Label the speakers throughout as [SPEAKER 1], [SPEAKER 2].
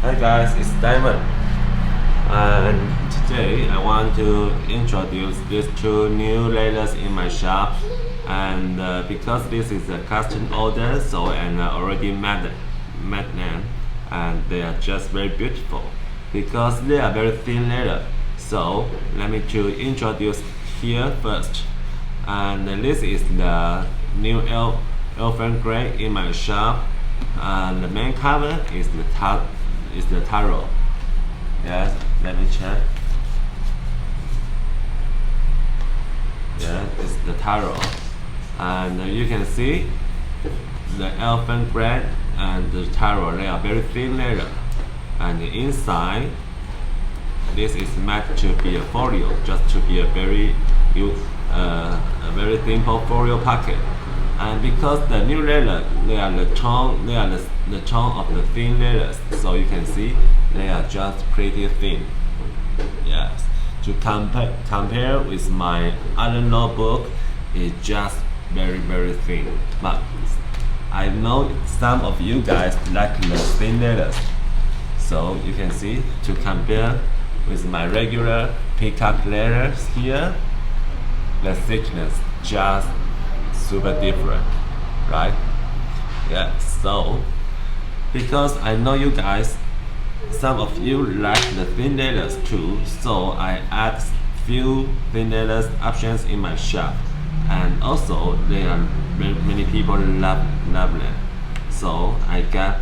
[SPEAKER 1] Hi guys, it's Diamond, and today I want to introduce these two new leathers in my shop. And because this is a custom order, so and I already met them, and they are just very beautiful because they are very thin leather. So let me to introduce here first, and this is the new elephant gray in my shop, and the main color is the Taro. Yes, let me check. Yeah, it's the Taro, and you can see the elephant gray and the Taro. They are very thin leather, and the inside this is meant to be a folio, just to be a very simple folio pocket. And because the new leather, they are the tone of the thin leathers, so you can see they are just pretty thin. Yes, to compare with my other notebook, it's just very thin. But I know some of you guys like the thin leathers, so you can see to compare with my regular peacock leathers here, the thickness just super different, right? Yeah, so because I know you guys, some of you like the thin leathers too, so I add few thin leathers options in my shop, and also there are many people love them, so I got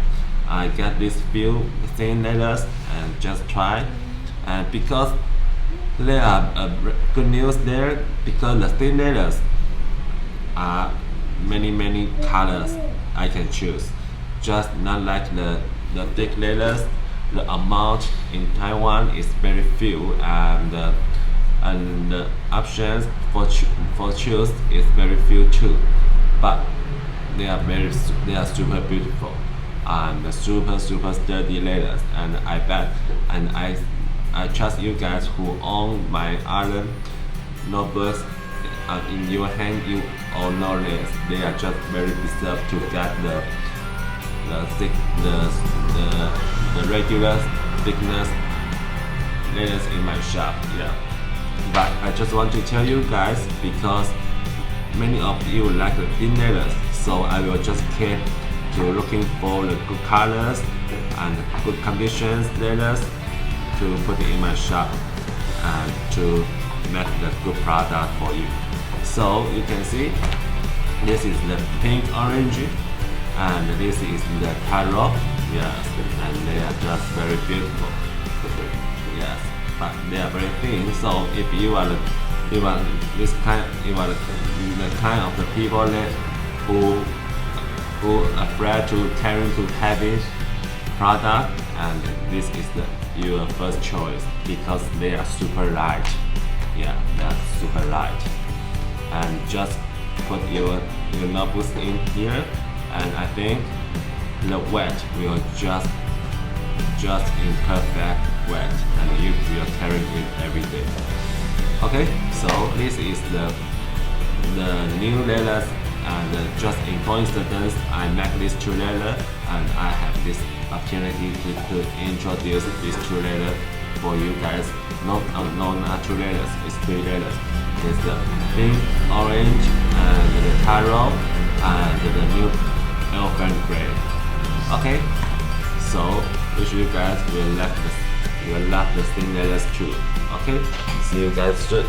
[SPEAKER 1] these few thin leathers and just try. And because there are good news there, because the thin leathers are many colors I can choose, just not like the thick leathers. The amount in Taiwan is very few, and the options for choose is very few too, but they are super beautiful and super sturdy leathers. And I bet, and I trust you guys who own my other notebooks, in your hand you all know this. They are just very deserved to get the thick the regular thickness leathers in my shop. Yeah, but I just want to tell you guys, because many of you like the thin leathers, so I will just keep to looking for the good colors and good conditions leathers to put it in my shop and to make the good product for you. So you can see this is the pink orange, and this is the Taro. Yes, and they are just very beautiful. Yes, but they are very thin. So if you are the kind of the people that who afraid to carry too heavy product, and this is your first choice because they are super light. Yeah, they are super light. And just put your notebooks in here, and I think the weight will just in perfect weight, and you will carry it every day. Okay, so this is the new leathers, and just in coincidence I make these two leather, and I have this opportunity to introduce these two leather for you guys. Not two leathers, it's three leathers. It's the pink, orange, and the Taro, and the new elephant gray. Okay, so wish you guys will love the thin leathers too. Okay, see you guys soon.